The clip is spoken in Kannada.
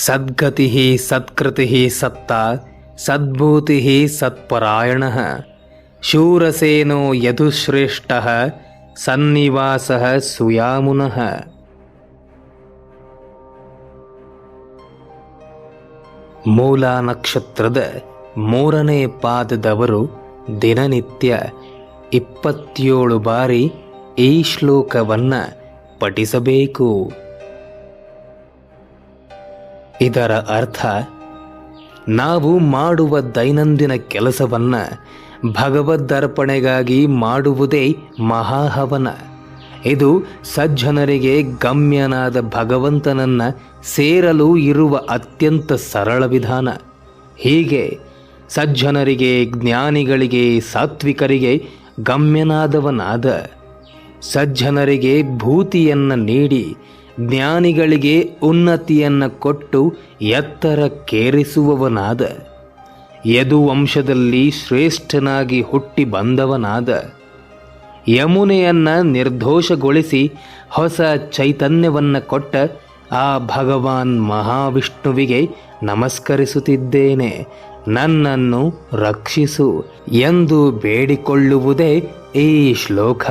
ಸದ್ಗತಿ ಸತ್ಕೃತಿ ಸತ್ತ ಸದ್ಭೂತಿ ಸತ್ಪರಾಯಣ ಶೂರಸೇನೋ ಯದುಶ್ರೇಷ್ಠ ಸನ್ನಿವಾಸ ಸುಯಾಮುನಃ. ಮೂಲ ನಕ್ಷತ್ರದ 3ನೇ ಪಾದದವರು ದಿನನಿತ್ಯ 27 ಬಾರಿ ಈ ಶ್ಲೋಕವನ್ನು ಪಠಿಸಬೇಕು. ಇದರ ಅರ್ಥ, ನಾವು ಮಾಡುವ ದೈನಂದಿನ ಕೆಲಸವನ್ನು ಭಗವದ್ದರ್ಪಣೆಗಾಗಿ ಮಾಡುವುದೇ ಮಹಾಹವನ. ಇದು ಸಜ್ಜನರಿಗೆ ಗಮ್ಯನಾದ ಭಗವಂತನನ್ನು ಸೇರಲು ಇರುವ ಅತ್ಯಂತ ಸರಳ ವಿಧಾನ. ಹೀಗೆ ಸಜ್ಜನರಿಗೆ, ಜ್ಞಾನಿಗಳಿಗೆ, ಸಾತ್ವಿಕರಿಗೆ ಗಮ್ಯನಾದವನಾದ, ಸಜ್ಜನರಿಗೆ ಭೂತಿಯನ್ನು ನೀಡಿ ಜ್ಞಾನಿಗಳಿಗೆ ಉನ್ನತಿಯನ್ನು ಕೊಟ್ಟು ಎತ್ತರಕ್ಕೇರಿಸುವವನಾದ, ಯದುವಂಶದಲ್ಲಿ ಶ್ರೇಷ್ಠನಾಗಿ ಹುಟ್ಟಿ ಬಂದವನಾದ, ಯಮುನೆಯನ್ನು ನಿರ್ದೋಷಗೊಳಿಸಿ ಹೊಸ ಚೈತನ್ಯವನ್ನು ಕೊಟ್ಟ ಆ ಭಗವಾನ್ ಮಹಾವಿಷ್ಣುವಿಗೆ ನಮಸ್ಕರಿಸುತ್ತಿದ್ದೇನೆ, ನನ್ನನ್ನು ರಕ್ಷಿಸು ಎಂದು ಬೇಡಿಕೊಳ್ಳುವುದೇ ಈ ಶ್ಲೋಕ.